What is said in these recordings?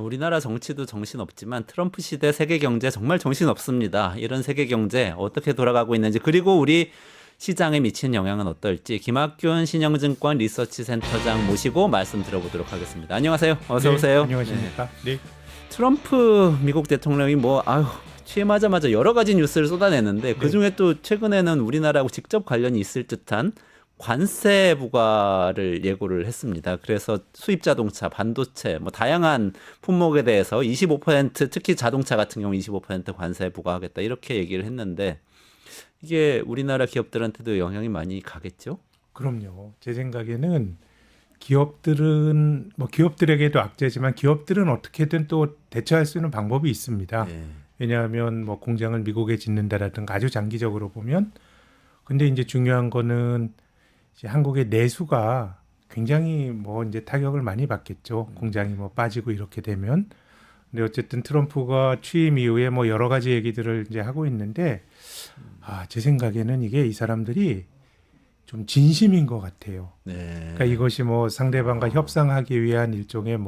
우리나라 정치도 정신없지만 트럼프 시대 세계 경제 정말 정신없습니다. 이런 세계 경제 어떻게 돌아가고 있는지 그리고 우리 시장에 미치는 영향은 어떨지 김학균 신영증권 리서치 센터장 모시고 말씀 들어보도록 하겠습니다. 안녕하세요. 어서 오세요. 안녕하십니까. 네. 트럼프 미국 대통령이 취임하자마자 여러 가지 뉴스를 쏟아내는데 그중에 또 최근에는 우리나라하고 직접 관련이 있을 듯한 관세 부과를 예고를 했습니다. 그래서 수입 자동차, 반도체, 다양한 품목에 대해서 25% 특히 자동차 같은 경우 25% 관세 부과하겠다 이렇게 얘기를 했는데 이게 우리나라 기업들한테도 영향이 많이 가겠죠? 그럼요. 제 생각에는 기업들은 기업들에게도 악재지만 기업들은 어떻게든 또 대처할 수 있는 방법이 있습니다. 네. 왜냐하면 공장을 미국에 짓는다라든가 아주 장기적으로 보면 근데 이제 중요한 거는 이제 한국의 내수가 굉장히 이제 타격을 많이 받겠죠. 공장이 빠지고 이렇게 되면. 근데 어쨌든 트럼프가 취임 이후에 여러 가지 얘기들을 이제 하고 있는데 제 생각에는 이게 이 사람들이 좀 진심인 것 같아요. 네. 그러니까 이것이 상대방과 협상하기 위한 일종의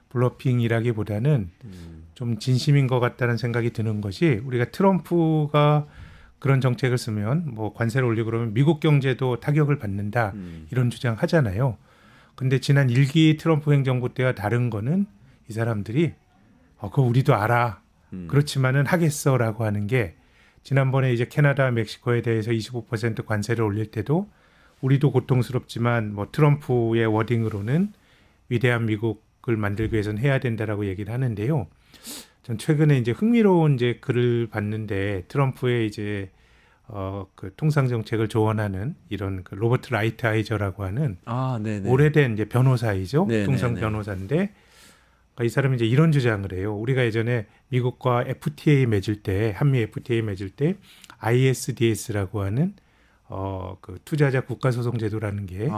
블러핑이라기보다는 좀 진심인 것 같다는 생각이 드는 것이 우리가 트럼프가 그런 정책을 쓰면 관세를 올리고 그러면 미국 경제도 타격을 받는다 이런 주장하잖아요. 근데 지난 1기 트럼프 행정부 때와 다른 거는 이 사람들이 그거 우리도 알아. 그렇지만은 하겠어라고 하는 게 지난번에 이제 캐나다, 멕시코에 대해서 25% 관세를 올릴 때도 우리도 고통스럽지만 트럼프의 워딩으로는 위대한 미국을 만들기 위해서는 해야 된다라고 얘기를 하는데요. 전 최근에 이제 흥미로운 이제 글을 봤는데 트럼프의 이제 그 통상 정책을 조언하는 이런 그 로버트 라이트아이저라고 하는 오래된 이제 변호사이죠. 통상 변호사인데 이 사람이 이제 이런 주장을 해요. 우리가 예전에 미국과 FTA 맺을 때 한미 FTA 맺을 때 ISDS라고 하는 그 투자자 국가소송 제도라는 게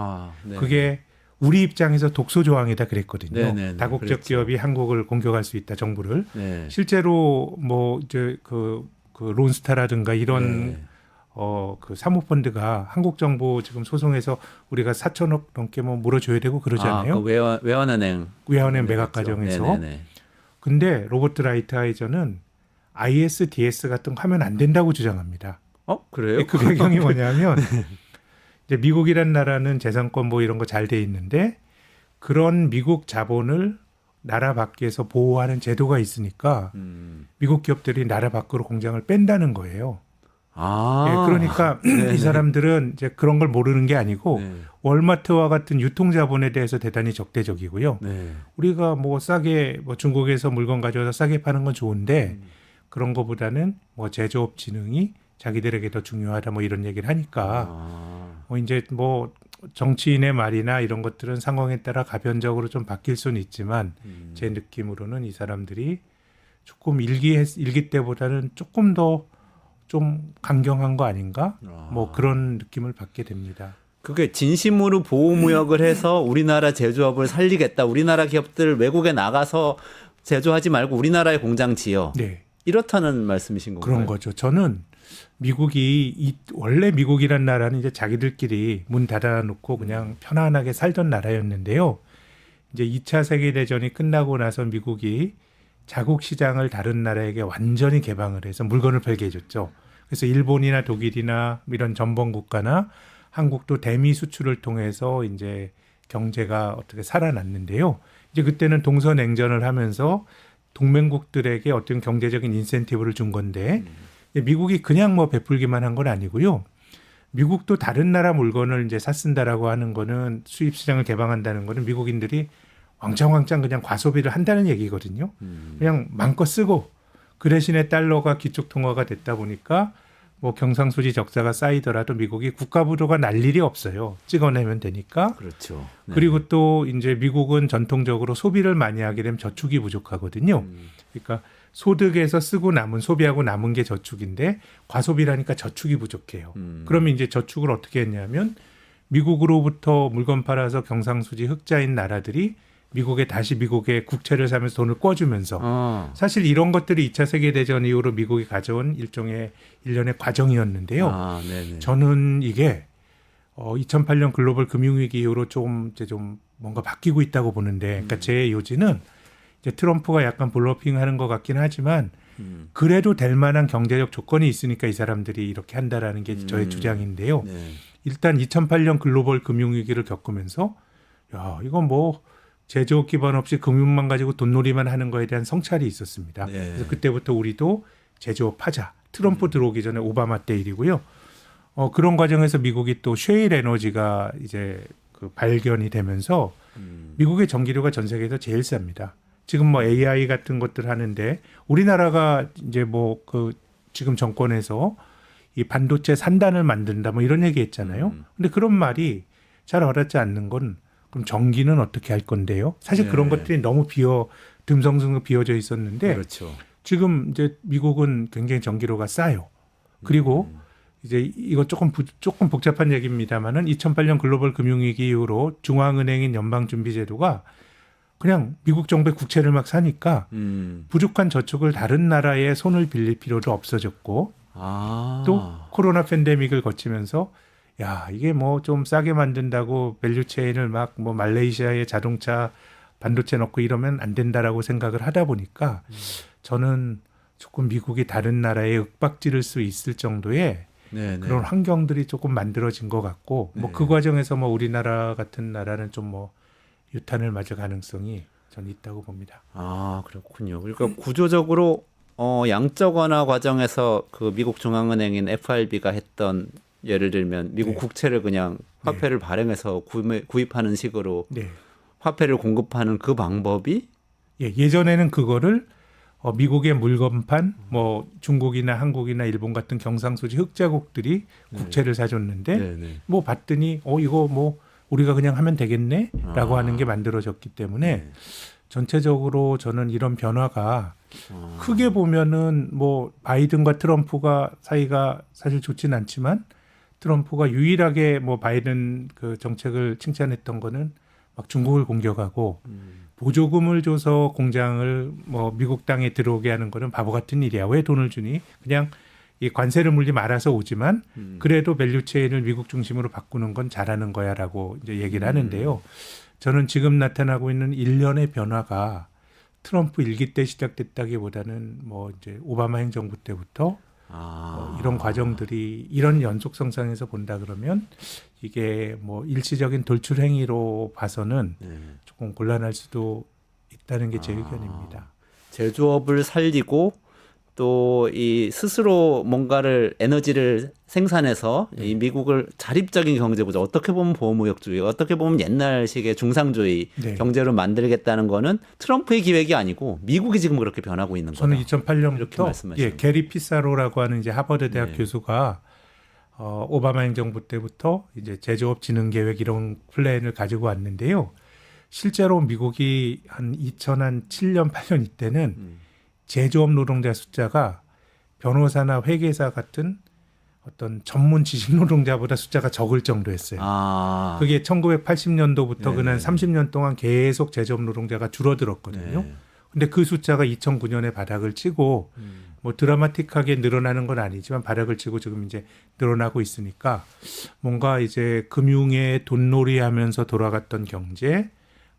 그게 우리 입장에서 독소 조항이다 그랬거든요. 다국적 그랬죠. 기업이 한국을 공격할 수 있다 정부를. 네. 실제로 이제 그 론스타라든가 이런 그 사모펀드가 한국 정부 지금 소송에서 우리가 4천억 넘게 물어줘야 되고 그러잖아요. 그 외환은행 매각 과정에서. 근데 로버트 라이트아이저는 ISDS 같은 거 하면 안 된다고 주장합니다. 그래요? 그 배경이 뭐냐면 이제 미국이란 나라는 재산권 이런 거 잘 돼 있는데 그런 미국 자본을 나라 밖에서 보호하는 제도가 있으니까 미국 기업들이 나라 밖으로 공장을 뺀다는 거예요. 그러니까 이 사람들은 이제 그런 걸 모르는 게 아니고 월마트와 같은 유통자본에 대해서 대단히 적대적이고요. 우리가 싸게 중국에서 물건 가져와서 싸게 파는 건 좋은데 그런 거보다는 제조업 진흥이 자기들에게 더 중요하다 이런 얘기를 하니까 이제 정치인의 말이나 이런 것들은 상황에 따라 가변적으로 좀 바뀔 수는 있지만 제 느낌으로는 이 사람들이 조금 일기 때보다는 조금 더 좀 강경한 거 아닌가? 그런 느낌을 받게 됩니다. 그게 진심으로 보호무역을 해서 우리나라 제조업을 살리겠다. 우리나라 기업들 외국에 나가서 제조하지 말고 우리나라에 공장 지어. 이렇다는 말씀이신 건가요? 그런 거죠. 저는 미국이 원래 미국이란 나라는 이제 자기들끼리 문 닫아놓고 그냥 편안하게 살던 나라였는데요. 이제 2차 세계대전이 끝나고 나서 미국이 자국 시장을 다른 나라에게 완전히 개방을 해서 물건을 팔게 해줬죠. 그래서 일본이나 독일이나 이런 전범 국가나 한국도 대미 수출을 통해서 이제 경제가 어떻게 살아났는데요. 이제 그때는 동서냉전을 하면서 동맹국들에게 어떤 경제적인 인센티브를 준 건데 미국이 그냥 베풀기만 한 건 아니고요. 미국도 다른 나라 물건을 이제 샀쓴다라고 하는 거는 수입 시장을 개방한다는 거는 미국인들이 왕창 그냥 과소비를 한다는 얘기거든요. 그냥 마음껏 쓰고 그 대신에 달러가 기축 통화가 됐다 보니까 경상수지 적자가 쌓이더라도 미국이 국가 부도가 날 일이 없어요. 찍어내면 되니까. 그렇죠. 그리고 또 이제 미국은 전통적으로 소비를 많이 하게 되면 저축이 부족하거든요. 그러니까 소득에서 쓰고 남은 소비하고 남은 게 저축인데 과소비라니까 저축이 부족해요. 그러면 이제 저축을 어떻게 했냐면 미국으로부터 물건 팔아서 경상수지 흑자인 나라들이 다시 미국에 국채를 사면서 돈을 꿔주면서 사실 이런 것들이 2차 세계대전 이후로 미국이 가져온 일종의 일련의 과정이었는데요. 저는 이게 2008년 글로벌 금융위기 이후로 좀 뭔가 바뀌고 있다고 보는데 그러니까 제 요지는 이제 트럼프가 약간 블러핑하는 것 같긴 하지만 그래도 될 만한 경제적 조건이 있으니까 이 사람들이 이렇게 한다라는 게 저의 주장인데요. 네. 일단 2008년 글로벌 금융위기를 겪으면서 야 이건 뭐 제조업 기반 없이 금융만 가지고 돈놀이만 하는 거에 대한 성찰이 있었습니다. 네. 그래서 그때부터 우리도 제조업 하자. 트럼프 들어오기 전에 오바마 때 일이고요. 그런 과정에서 미국이 또 셰일 에너지가 이제 그 발견이 되면서 미국의 전기료가 전 세계에서 제일 쌉니다. 지금 뭐 AI 같은 것들 하는데 우리나라가 이제 뭐 그 지금 정권에서 이 반도체 산단을 만든다 뭐 이런 얘기 했잖아요. 근데 그런 말이 잘 와닿지 않는 건 그럼 전기는 어떻게 할 건데요? 사실 네. 그런 것들이 너무 듬성듬성 비어져 있었는데 그렇죠. 지금 이제 미국은 굉장히 전기료가 싸요. 그리고 이제 이거 조금 복잡한 얘기입니다만은 2008년 글로벌 금융위기 이후로 중앙은행인 연방준비제도가 그냥 미국 정부의 국채를 막 사니까 부족한 저축을 다른 나라에 손을 빌릴 필요도 없어졌고 또 코로나 팬데믹을 거치면서 야 이게 뭐 좀 싸게 만든다고 밸류체인을 막 뭐 말레이시아에 자동차 반도체 넣고 이러면 안 된다라고 생각을 하다 보니까 저는 조금 미국이 다른 나라에 윽박지를 수 있을 정도의 네, 그런 환경들이 조금 만들어진 것 같고 뭐 그 과정에서 뭐 우리나라 같은 나라는 좀 뭐 유탄을 맞을 가능성이 전 있다고 봅니다. 아, 그렇군요. 그러니까 구조적으로 양적 완화 과정에서 그 미국 중앙은행인 FRB가 했던 예를 들면 미국 네. 국채를 그냥 화폐를 발행해서 구입하는 식으로 네. 화폐를 공급하는 그 방법이 예전에는 그거를 미국의 물건판, 뭐 중국이나 한국이나 일본 같은 경상수지 흑자국들이 국채를 사줬는데 네네. 뭐 봤더니 이거 뭐 우리가 그냥 하면 되겠네라고 하는 게 만들어졌기 때문에 전체적으로 저는 이런 변화가 크게 보면은 뭐 바이든과 트럼프가 사이가 사실 좋진 않지만 트럼프가 유일하게 뭐 바이든 그 정책을 칭찬했던 거는 막 중국을 공격하고 보조금을 줘서 공장을 뭐 미국 땅에 들어오게 하는 거는 바보 같은 일이야. 왜 돈을 주니? 그냥 이 관세를 물리 말아서 오지만 그래도 밸류체인을 미국 중심으로 바꾸는 건 잘하는 거야라고 이제 얘기를 하는데요. 저는 지금 나타나고 있는 일련의 변화가 트럼프 일기 때 시작됐다기보다는 뭐 이제 오바마 행정부 때부터 이런 과정들이 이런 연속성상에서 본다 그러면 이게 뭐 일시적인 돌출 행위로 봐서는 조금 곤란할 수도 있다는 게 제 의견입니다. 제조업을 살리고 또 이 스스로 뭔가를 에너지를 생산해서 이 미국을 자립적인 경제구조 어떻게 보면 보호무역주의 어떻게 보면 옛날식의 중상주의 네. 경제로 만들겠다는 거는 트럼프의 기획이 아니고 미국이 지금 그렇게 변하고 있는 거다. 저는 이렇게 2008년부터 말씀하시는 게리 피사로라고 하는 이제 하버드 대학 네. 교수가 오바마 행정부 때부터 이제 제조업 진흥 계획 이런 플랜을 가지고 왔는데요. 실제로 미국이 한 2007년 8년 이때는 제조업 노동자 숫자가 변호사나 회계사 같은 어떤 전문 지식 노동자보다 숫자가 적을 정도였어요. 그게 1980년도부터 네네. 그난 30년 동안 계속 제조업 노동자가 줄어들었거든요. 네. 근데 그 숫자가 2009년에 바닥을 치고 뭐 드라마틱하게 늘어나는 건 아니지만 바닥을 치고 지금 이제 늘어나고 있으니까 뭔가 이제 금융에 돈놀이 하면서 돌아갔던 경제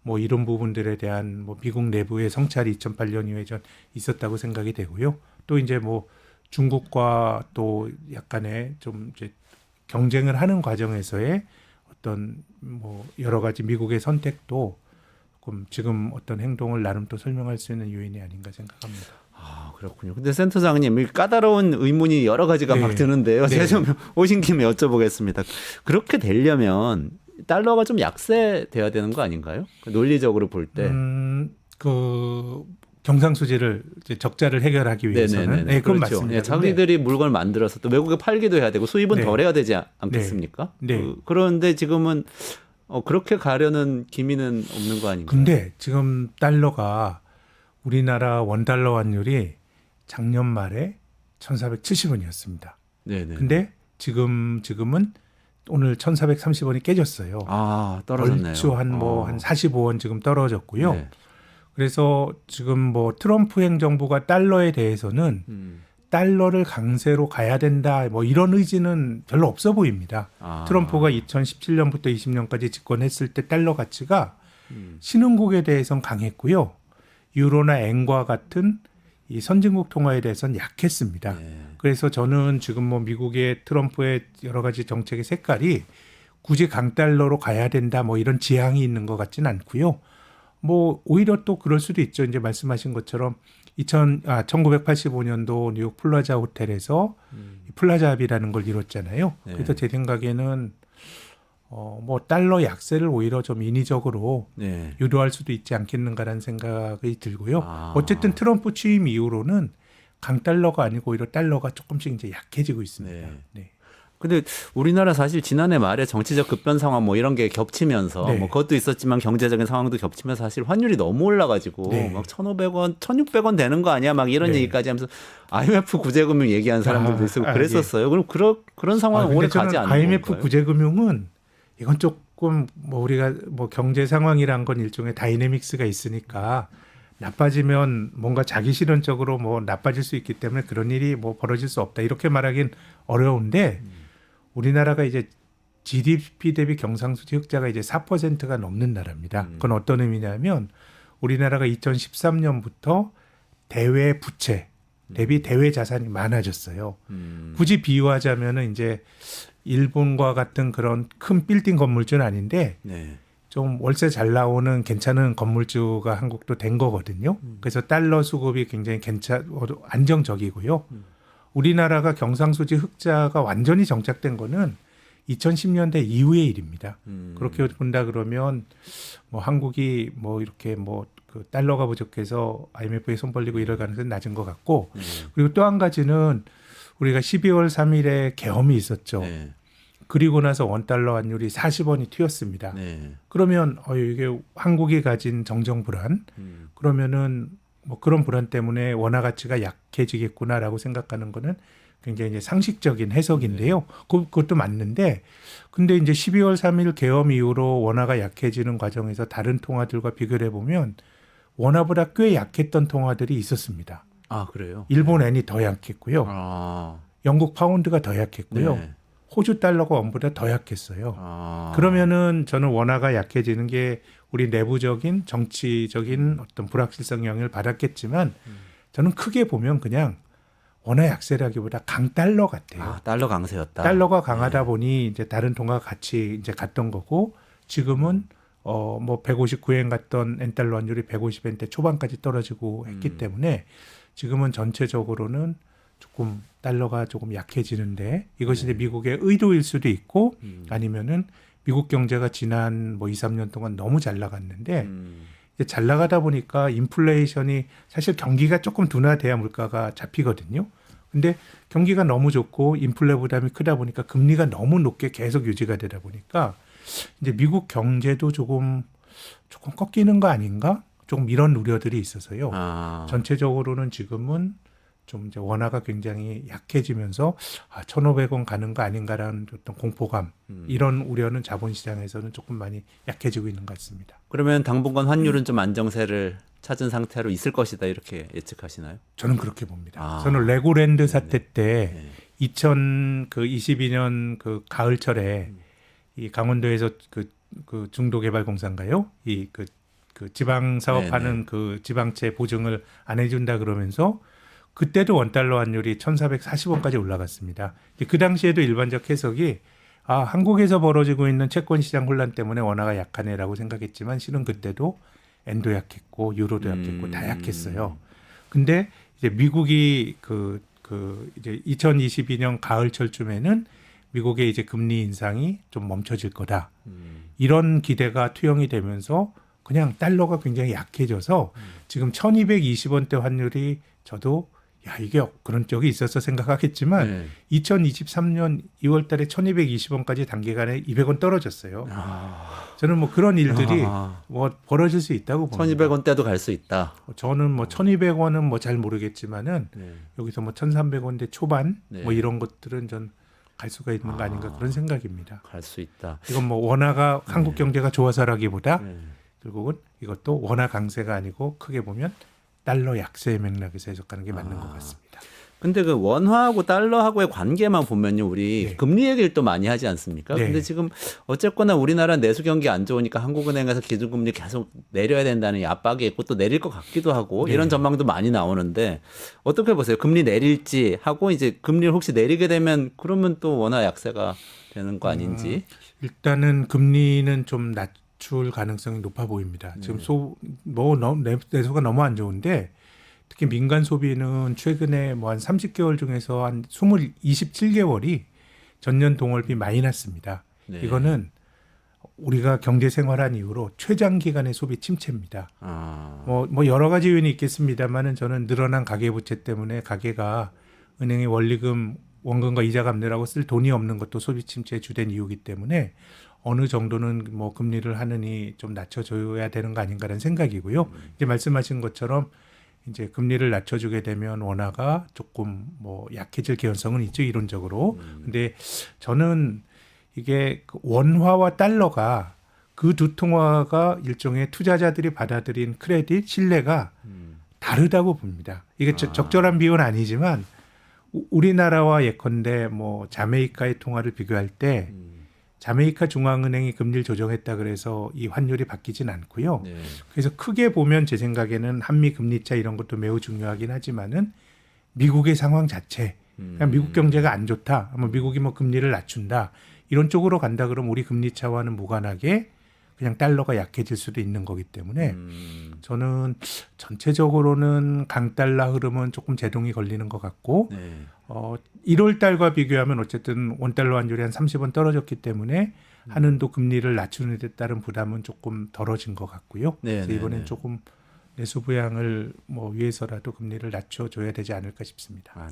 뭐 이런 부분들에 대한 뭐 미국 내부의 성찰이 2008년 이후에 전 있었다고 생각이 되고요. 또 이제 뭐 중국과 또 약간의 좀 이제 경쟁을 하는 과정에서의 어떤 뭐 여러 가지 미국의 선택도 조금 지금 어떤 행동을 나름 또 설명할 수 있는 요인이 아닌가 생각합니다. 아, 그렇군요. 근데 센터장님, 이 까다로운 의문이 여러 가지가 네. 막 드는데요. 네. 제가 좀 오신 김에 여쭤보겠습니다. 그렇게 되려면 달러가 좀 약세돼야 되는 거 아닌가요? 논리적으로 볼 때. 그 경상수지를 이제 적자를 해결하기 위해서는 네네네. 네, 그건 그렇죠. 맞습니다. 예, 자기들이 물건을 만들어서 또 외국에 팔기도 해야 되고 수입은 네. 덜 해야 되지 않겠습니까? 네. 그런데 지금은 그렇게 가려는 기미는 없는 거 아닌가요? 근데 지금 달러가 우리나라 원달러 환율이 작년 말에 1,470원이었습니다. 네네. 근데 지금은 오늘 1,430원이 깨졌어요. 아, 떨어졌네요. 얼추 한 45원 지금 떨어졌고요. 네. 그래서 지금 뭐 트럼프 행정부가 달러에 대해서는 달러를 강세로 가야 된다 뭐 이런 의지는 별로 없어 보입니다. 트럼프가 2017년부터 20년까지 집권했을 때 달러 가치가 신흥국에 대해서는 강했고요. 유로나 엔과 같은 이 선진국 통화에 대해서는 약했습니다. 네. 그래서 저는 지금 뭐 미국의 트럼프의 여러 가지 정책의 색깔이 굳이 강달러로 가야 된다 뭐 이런 지향이 있는 것 같지는 않고요. 뭐 오히려 또 그럴 수도 있죠. 이제 말씀하신 것처럼 1985년도 뉴욕 플라자 호텔에서 플라자 합의라는 걸 이뤘잖아요. 네. 그래서 제 생각에는 뭐 달러 약세를 오히려 좀 인위적으로 네. 유도할 수도 있지 않겠는가라는 생각이 들고요. 아. 어쨌든 트럼프 취임 이후로는 강달러가 아니고 오히려 달러가 조금씩 이제 약해지고 있습니다. 네. 네. 근데 우리나라 사실 지난해 말에 정치적 급변 상황 뭐 이런 게 겹치면서 네. 뭐 그것도 있었지만 경제적인 상황도 겹치면서 사실 환율이 너무 올라가지고 네. 막 1,500원, 1,600원 되는 거 아니야 막 이런 네. 얘기까지 하면서 IMF 구제금융 얘기한 사람들도 있었고 그랬었어요. 그럼 그런 상황은 근데 오래 저는 가지 않는 IMF 건가요? 구제금융은 이건 조금 뭐 우리가 뭐 경제 상황이란 건 일종의 다이내믹스가 있으니까 나빠지면 뭔가 자기 실현적으로 뭐 나빠질 수 있기 때문에 그런 일이 뭐 벌어질 수 없다 이렇게 말하긴 어려운데 우리나라가 이제 GDP 대비 경상수지 흑자가 이제 4%가 넘는 나라입니다. 그건 어떤 의미냐면 우리나라가 2013년부터 대외 부채 대비 대외 자산이 많아졌어요. 굳이 비유하자면은 이제 일본과 같은 그런 큰 빌딩 건물주는 아닌데 네. 좀 월세 잘 나오는 괜찮은 건물주가 한국도 된 거거든요. 그래서 달러 수급이 굉장히 안정적이고요. 우리나라가 경상수지 흑자가 완전히 정착된 거는 2010년대 이후의 일입니다. 그렇게 본다 그러면 뭐 한국이 뭐 이렇게 뭐 그 달러가 부족해서 IMF에 손 벌리고 이럴 가능성이 낮은 것 같고 그리고 또 한 가지는 우리가 12월 3일에 계엄이 있었죠. 네. 그리고 나서 원달러 환율이 40원이 튀었습니다. 네. 그러면 이게 한국이 가진 정정 불안 그러면은 뭐 그런 불안 때문에 원화 가치가 약해지겠구나라고 생각하는 거는 굉장히 이제 상식적인 해석인데요. 그것도 맞는데 근데 이제 12월 3일 계엄 이후로 원화가 약해지는 과정에서 다른 통화들과 비교를 해보면 원화보다 꽤 약했던 통화들이 있었습니다. 아 그래요? 일본 엔이 더 약했고요. 아. 영국 파운드가 더 약했고요. 네. 호주 달러가 원보다 더 약했어요. 아. 그러면은 저는 원화가 약해지는 게 우리 내부적인 정치적인 어떤 불확실성 영향을 받았겠지만 저는 크게 보면 그냥 원화 약세라기보다 강달러 같아요. 아, 달러 강세였다. 달러가 강하다 보니 이제 다른 통화가 같이 이제 갔던 거고 지금은 뭐 159엔 갔던 엔달러 환율이 150엔대 초반까지 떨어지고 했기 때문에 지금은 전체적으로는 조금 달러가 조금 약해지는데 이것이 이제 미국의 의도일 수도 있고 아니면은 미국 경제가 지난 뭐 2, 3년 동안 너무 잘 나갔는데 이제 잘 나가다 보니까 인플레이션이 사실 경기가 조금 둔화돼야 물가가 잡히거든요. 근데 경기가 너무 좋고 인플레 부담이 크다 보니까 금리가 너무 높게 계속 유지가 되다 보니까 이제 미국 경제도 조금 꺾이는 거 아닌가? 조금 이런 우려들이 있어서요. 아. 전체적으로는 지금은 좀 이제 원화가 굉장히 약해지면서 1,500원 가는 거 아닌가라는 어떤 공포감 이런 우려는 자본시장에서는 조금 많이 약해지고 있는 것 같습니다. 그러면 당분간 환율은 좀 안정세를 찾은 상태로 있을 것이다 이렇게 예측하시나요? 저는 그렇게 봅니다. 아. 저는 레고랜드 사태 때 네. 2022년 그 가을철에 이 강원도에서 그 중도개발공사인가요? 그 지방 사업하는 네네. 그 지방채 보증을 안 해준다 그러면서 그때도 원달러 환율이 1,440원까지 올라갔습니다. 그 당시에도 일반적 해석이 한국에서 벌어지고 있는 채권 시장 혼란 때문에 원화가 약하네라고 생각했지만 실은 그때도 엔도 약했고 유로도 약했고 다 약했어요. 근데 이제 미국이 이제 2022년 가을철쯤에는 미국의 이제 금리 인상이 좀 멈춰질 거다. 이런 기대가 투영이 되면서 그냥 달러가 굉장히 약해져서 지금 1,220원대 환율이 저도 이게 그런 적이 있어서 생각하겠지만 네. 2023년 2월 달에 1,220원까지 단기간에 200원 떨어졌어요. 저는 뭐 그런 일들이 뭐 벌어질 수 있다고 봅니다. 1,200원대도 갈 수 있다. 저는 뭐 1,200원은 뭐 잘 모르겠지만은 네. 여기서 뭐 1,300원대 초반 네. 뭐 이런 것들은 전 갈 수가 있는 거 아닌가 그런 생각입니다. 갈 수 있다. 이건 뭐 원화가 한국 경제가 좋아서라기보다 네. 결국은 이것도 원화 강세가 아니고 크게 보면 달러 약세의 맥락에서 해석하는 게 맞는 것 같습니다. 근데 그 원화하고 달러하고의 관계만 보면요, 우리 네. 금리 얘기를 또 많이 하지 않습니까? 네. 근데 지금 어쨌거나 우리나라 내수 경기 안 좋으니까 한국은행에서 기준금리 계속 내려야 된다는 이 압박이 있고 또 내릴 것 같기도 하고 네. 이런 전망도 많이 나오는데 어떻게 보세요? 금리 내릴지 하고 이제 금리를 혹시 내리게 되면 그러면 또 원화 약세가 되는 거 아닌지. 일단은 금리는 좀 낮출 가능성이 높아 보입니다. 지금 내수가 너무 안 좋은데 특히 민간 소비는 최근에 뭐 한 30개월 중에서 한 27개월이 전년 동월비 마이너스입니다. 네. 이거는 우리가 경제 생활한 이후로 최장기간의 소비 침체입니다. 아, 뭐 여러 가지 요인이 있겠습니다만은 저는 늘어난 가계부채 때문에 가계가 은행의 원리금, 원금과 이자 갚느라고 쓸 돈이 없는 것도 소비 침체의 주된 이유이기 때문에 어느 정도는 뭐 금리를 하느니 좀 낮춰줘야 되는 거 아닌가라는 생각이고요. 이제 말씀하신 것처럼 이제 금리를 낮춰주게 되면 원화가 조금 뭐 약해질 개연성은 있죠, 이론적으로. 근데 저는 이게 그 원화와 달러가 그 두 통화가 일종의 투자자들이 받아들인 크레딧 신뢰가 다르다고 봅니다. 이게 적절한 비유는 아니지만 우리나라와 예컨대 뭐 자메이카의 통화를 비교할 때 자메이카 중앙은행이 금리를 조정했다 그래서 이 환율이 바뀌진 않고요. 네. 그래서 크게 보면 제 생각에는 한미 금리 차 이런 것도 매우 중요하긴 하지만은 미국의 상황 자체, 그냥 미국 경제가 안 좋다, 뭐 미국이 뭐 금리를 낮춘다 이런 쪽으로 간다 그러면 우리 금리 차와는 무관하게 그냥 달러가 약해질 수도 있는 거기 때문에 저는 전체적으로는 강달러 흐름은 조금 제동이 걸리는 것 같고 네. 1월 달과 비교하면 어쨌든 원달러 환율이 한 30원 떨어졌기 때문에 한은도 금리를 낮추는 데 따른 부담은 조금 덜어진 것 같고요. 네, 그래서 네, 이번엔 네. 조금 내수 부양을 뭐 위해서라도 금리를 낮춰줘야 되지 않을까 싶습니다. 아,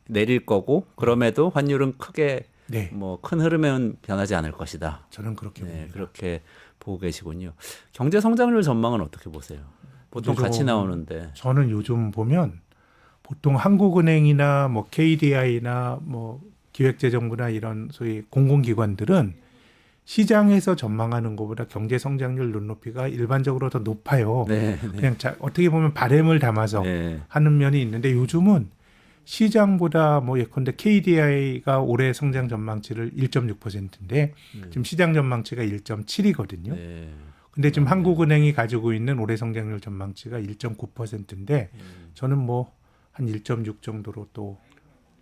내릴 거고 그럼에도 환율은 크게 네, 뭐 큰 흐름은 변하지 않을 것이다. 저는 그렇게 네, 봅니다. 그렇게 보고 계시군요. 경제 성장률 전망은 어떻게 보세요? 보통 같이 좀 나오는데. 저는 요즘 보면 보통 한국은행이나 뭐 KDI나 뭐 기획재정부나 이런 소위 공공기관들은 시장에서 전망하는 것보다 경제 성장률 눈높이가 일반적으로 더 높아요. 네, 그냥 어떻게 보면 바램을 담아서 네. 하는 면이 있는데 요즘은 시장보다 뭐 예컨대 KDI가 올해 성장 전망치를 1.6%인데 지금 시장 전망치가 1.7이거든요. 네. 근데 지금 한국은행이 가지고 있는 올해 성장률 전망치가 1.9%인데 저는 뭐 한 1.6 정도로 또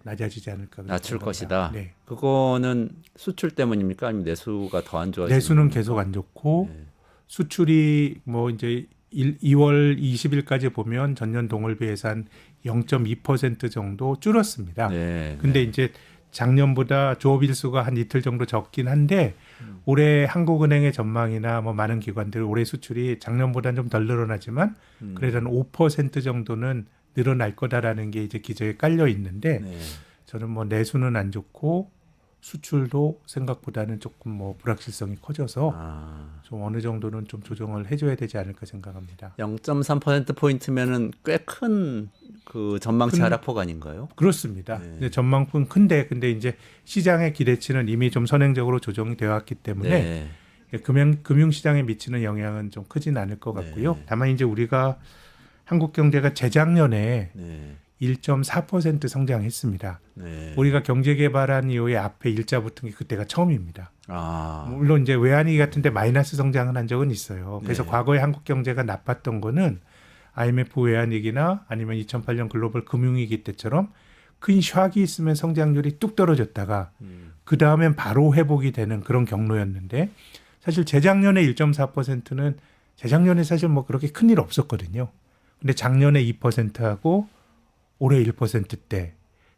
낮아지지 않을까. 그렇게 낮출 생각합니다. 것이다. 네. 그거는 수출 때문입니까? 아니면 내수가 더 안 좋아지는? 내수는 계속 안 좋고 네. 수출이 뭐 이제 2월 20일까지 보면 전년 동월비 예산 0.2% 정도 줄었습니다. 네. 근데 이제 작년보다 조업 일수가 한 이틀 정도 적긴 한데 올해 한국은행의 전망이나 뭐 많은 기관들 올해 수출이 작년보다는 좀 덜 늘어나지만 그래도 한 5% 정도는 늘어날 거다라는 게 이제 기저에 깔려 있는데 네. 저는 뭐 내수는 안 좋고 수출도 생각보다는 조금 뭐 불확실성이 커져서 아, 좀 어느 정도는 좀 조정을 해줘야 되지 않을까 생각합니다. 0.3% 포인트면은 꽤 큰 그 전망치 큰- 하락폭 아닌가요? 그렇습니다. 네. 근데 전망은 큰데 근데 이제 시장의 기대치는 이미 좀 선행적으로 조정이 되어 왔기 때문에 네. 금융시장에 미치는 영향은 좀 크진 않을 것 같고요. 네. 다만 이제 우리가 한국 경제가 재작년에 네. 1.4% 성장했습니다. 네. 우리가 경제 개발한 이후에 앞에 일자 붙은 게 그때가 처음입니다. 아, 물론 이제 외환위기 같은데 마이너스 성장을 한 적은 있어요. 그래서 네. 과거에 한국 경제가 나빴던 거는 IMF 외환위기나 아니면 2008년 글로벌 금융위기 때처럼 큰 샥이 있으면 성장률이 뚝 떨어졌다가 그 다음엔 바로 회복이 되는 그런 경로였는데 사실 재작년에 1.4%는 재작년에 사실 뭐 그렇게 큰일 없었거든요. 근데 작년에 2%하고 올해 1%대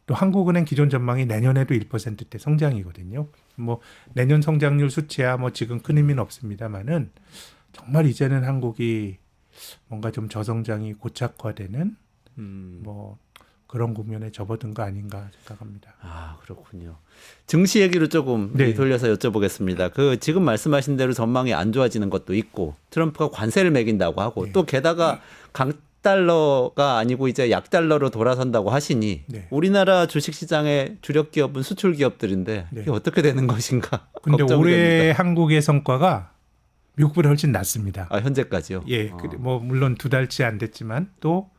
또 한국은행 기존 전망이 내년에도 1%대 성장이거든요. 뭐 내년 성장률 수치야 뭐 지금 큰 의미는 없습니다만은 정말 이제는 한국이 뭔가 좀 저성장이 고착화되는 뭐 그런 국면에 접어든 거 아닌가 생각합니다. 아, 그렇군요. 증시 얘기로 조금 네. 돌려서 여쭤보겠습니다. 그 지금 말씀하신 대로 전망이 안 좋아지는 것도 있고 트럼프가 관세를 매긴다고 하고 네. 또 게다가 강달러가 아니고 이제 약달러로 돌아선다고 하시니 네. 우리나라 주식시장의 주력 기업은 수출 기업들인데 네. 이게 어떻게 되는 것인가? 근데 걱정이 올해 됩니다. 한국의 성과가 미국보다 훨씬 낫습니다. 아, 현재까지요? 예, 어. 뭐 물론 두 달치 안 됐지만 또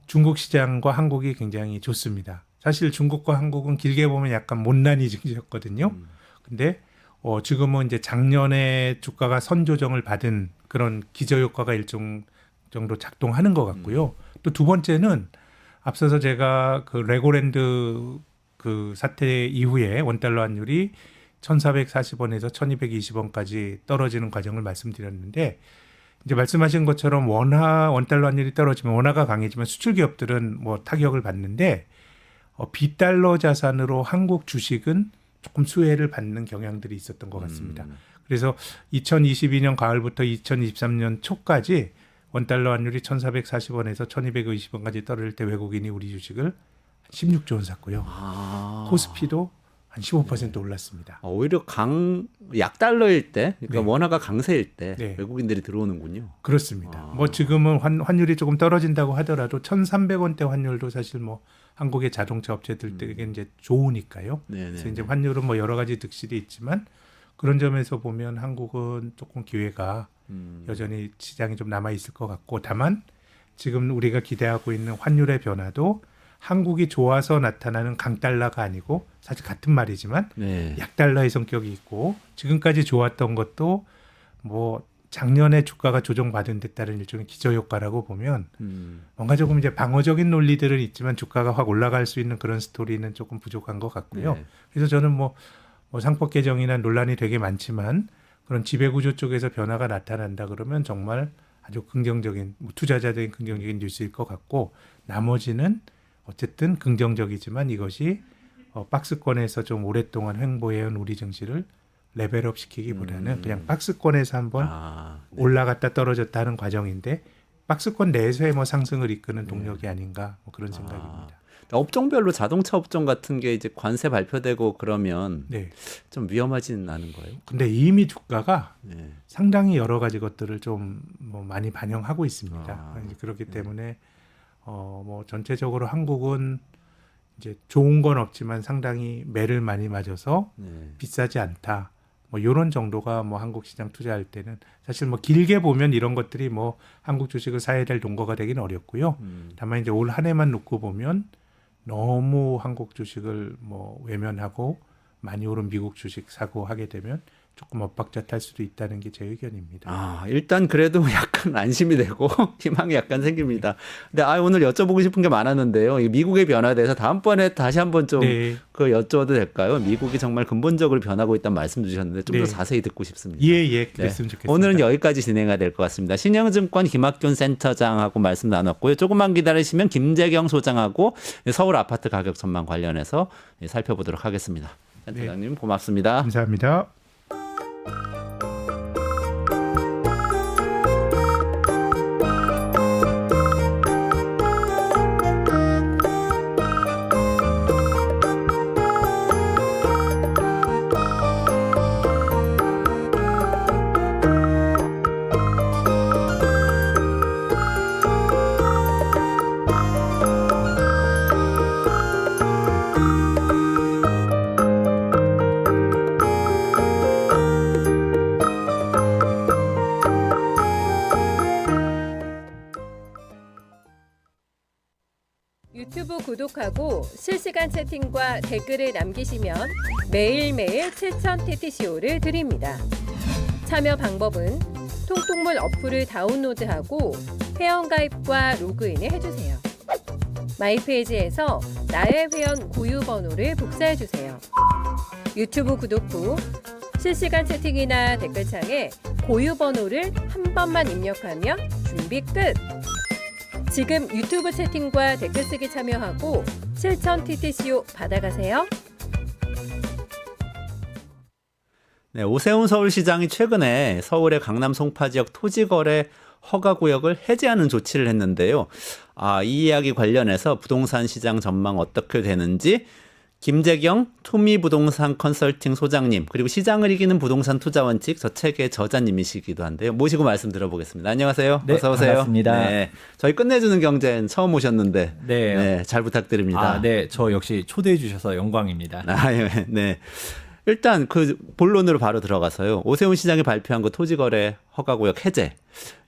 중국 시장과 한국이 굉장히 좋습니다. 사실 중국과 한국은 길게 보면 약간 못난이 증시였거든요. 근데 지금은 이제 작년에 주가가 선조정을 받은 그런 기저효과가 일정 정도 작동하는 것 같고요. 또 두 번째는 앞서서 제가 그 레고랜드 그 사태 이후에 원달러 환율이 1,440원에서 1,220원까지 떨어지는 과정을 말씀드렸는데 이제 말씀하신 것처럼 원달러 환율이 떨어지면 원화가 강해지면 수출 기업들은 뭐 타격을 받는데 비달러 자산으로 한국 주식은 조금 수혜를 받는 경향들이 있었던 것 같습니다. 그래서 2022년 가을부터 2023년 초까지 원달러 환율이 1,440원에서 1,220원까지 떨어질 때 외국인이 우리 주식을 16조 원 샀고요. 코스피도 한 15% 올랐습니다. 오히려 약달러일 때, 그러니까 네. 원화가 강세일 때 네. 외국인들이 들어오는군요. 그렇습니다. 뭐 지금은 환율이 조금 떨어진다고 하더라도 1,300원대 환율도 사실 뭐 한국의 자동차 업체들에게 이제 좋으니까요. 네네. 그래서 이제 환율은 뭐 여러 가지 득실이 있지만 그런 점에서 보면 한국은 조금 기회가 여전히 시장이 좀 남아 있을 것 같고 다만 지금 우리가 기대하고 있는 환율의 변화도 한국이 좋아서 나타나는 강달러가 아니고 사실 같은 말이지만 네. 약달러의 성격이 있고 지금까지 좋았던 것도 뭐 작년에 주가가 조정받은 데 따른 일종의 기저효과라고 보면 뭔가 조금 이제 방어적인 논리들은 있지만 주가가 확 올라갈 수 있는 그런 스토리는 조금 부족한 것 같고요. 네. 그래서 저는 뭐 상법 개정이나 논란이 되게 많지만 그런 지배구조 쪽에서 변화가 나타난다 그러면 정말 아주 긍정적인 투자자들의 긍정적인 뉴스일 것 같고 나머지는 어쨌든 긍정적이지만 이것이 박스권에서 좀 오랫동안 횡보해온 우리 증시를 레벨업 시키기보다는 그냥 박스권에서 한번 네. 올라갔다 떨어졌다 하는 과정인데 박스권 내에서의 뭐 상승을 이끄는 동력이 아닌가 뭐 그런 생각입니다. 업종별로 자동차 업종 같은 게 이제 관세 발표되고 그러면 네. 좀 위험하진 않은 거예요? 근데 이미 주가가 네. 상당히 여러 가지 것들을 좀 뭐 많이 반영하고 있습니다. 이제 그렇기 때문에 뭐 전체적으로 한국은 이제 좋은 건 없지만 상당히 매를 많이 맞아서 네. 비싸지 않다. 뭐 이런 정도가 뭐 한국 시장 투자할 때는 사실 뭐 길게 보면 이런 것들이 뭐 한국 주식을 사야 될 동거가 되긴 어렵고요. 다만 이제 올 한 해만 놓고 보면 너무 한국 주식을 뭐 외면하고 많이 오른 미국 주식 사고 하게 되면 조금 엇박자 탈 수도 있다는 게 제 의견입니다. 일단 그래도 약간 안심이 되고 희망이 약간 생깁니다. 근데 오늘 여쭤보고 싶은 게 많았는데요. 이 미국의 변화에 대해서 다음번에 다시 한번 좀 네. 여쭤도 될까요? 미국이 정말 근본적으로 변하고 있다는 말씀 주셨는데 좀 더 네. 자세히 듣고 싶습니다. 예, 그랬으면 좋겠습니다. 오늘은 여기까지 진행해야 될 것 같습니다. 신영증권 김학균 센터장하고 말씀 나눴고요. 조금만 기다리시면 김재경 소장하고 서울 아파트 가격 전망 관련해서 살펴보도록 하겠습니다. 센터장님 고맙습니다. 감사합니다. 유튜브 구독하고 실시간 채팅과 댓글을 남기시면 매일매일 7,000TTCO를 드립니다. 참여 방법은 통통물 어플을 다운로드하고 회원가입과 로그인을 해주세요. 마이페이지에서 나의 회원 고유 번호를 복사해주세요. 유튜브 구독 후 실시간 채팅이나 댓글창에 고유 번호를 한 번만 입력하면 준비 끝! 지금 유튜브 채팅과 댓글 쓰기 참여하고 7,000TTCO 받아가세요. 네, 오세훈 서울시장이 최근에 서울의 강남 송파 지역 토지거래 허가구역을 해제하는 조치를 했는데요. 이 이야기 관련해서 부동산 시장 전망 어떻게 되는지 김재경 투미부동산 컨설팅 소장님 그리고 시장을 이기는 부동산 투자원칙 저 책의 저자님이시기도 한데요. 모시고 말씀 들어보겠습니다. 안녕하세요. 네, 어서 오세요. 반갑습니다. 네, 저희 끝내주는 경제는 처음 오셨는데 네. 잘 부탁드립니다. 네, 저 역시 초대해 주셔서 영광입니다. 네. 일단 그 본론으로 바로 들어가서요. 오세훈 시장이 발표한 그 토지거래 허가구역 해제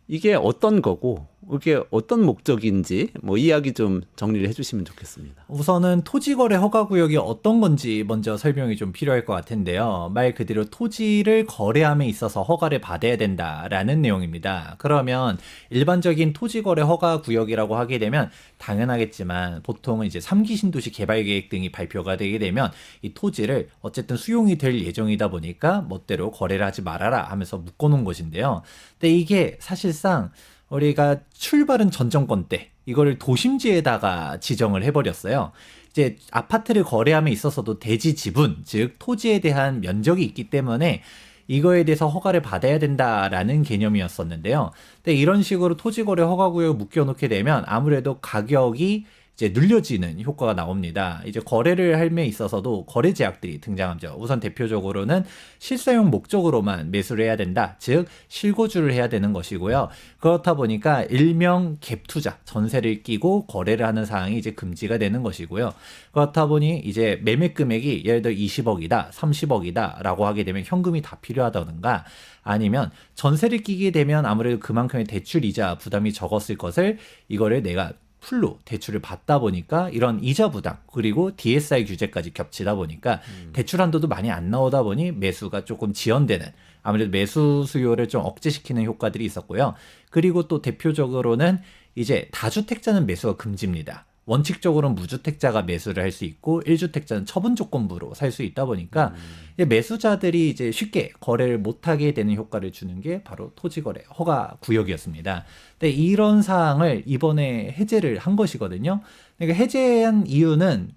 이게 어떤 거고 이게 어떤 목적인지 뭐 이야기 좀 정리를 해주시면 좋겠습니다. 우선은 토지거래 허가구역이 어떤 건지 먼저 설명이 좀 필요할 것 같은데요. 말 그대로 토지를 거래함에 있어서 허가를 받아야 된다라는 내용입니다. 그러면 일반적인 토지거래 허가구역이라고 하게 되면 당연하겠지만 보통은 이제 3기 신도시 개발계획 등이 발표가 되게 되면 이 토지를 어쨌든 수용이 될 예정이다 보니까 멋대로 거래를 하지 말아라 하면서 묶어놓은 것인데요. 근데 이게 사실상 우리가 출발은 전 정권 때 이거를 도심지에다가 지정을 해버렸어요. 이제 아파트를 거래함에 있어서도 대지 지분, 즉 토지에 대한 면적이 있기 때문에 이거에 대해서 허가를 받아야 된다라는 개념이었었는데요. 근데 이런 식으로 토지거래 허가구역을 묶여놓게 되면 아무래도 가격이 이제 늘려지는 효과가 나옵니다. 이제 거래를 할에 있어서도 거래 제약들이 등장하죠. 우선 대표적으로는 실사용 목적으로만 매수를 해야 된다. 즉 실거주를 해야 되는 것이고요. 그렇다 보니까 일명 갭 투자, 전세를 끼고 거래를 하는 사항이 이제 금지가 되는 것이고요. 그렇다 보니 이제 매매 금액이 예를 들어 20억이다, 30억이다라고 하게 되면 현금이 다 필요하다든가 아니면 전세를 끼게 되면 아무래도 그만큼의 대출 이자 부담이 적었을 것을 이거를 내가 풀로 대출을 받다 보니까 이런 이자 부담 그리고 DSR 규제까지 겹치다 보니까 대출 한도도 많이 안 나오다 보니 매수가 조금 지연되는 아무래도 매수 수요를 좀 억제시키는 효과들이 있었고요. 그리고 또 대표적으로는 이제 다주택자는 매수가 금지입니다. 원칙적으로는 무주택자가 매수를 할 수 있고 1주택자는 처분 조건부로 살 수 있다 보니까 매수자들이 이제 쉽게 거래를 못하게 되는 효과를 주는 게 바로 토지거래 허가 구역이었습니다. 근데 이런 사항을 이번에 해제를 한 것이거든요. 그러니까 해제한 이유는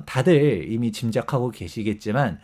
다들 이미 짐작하고 계시겠지만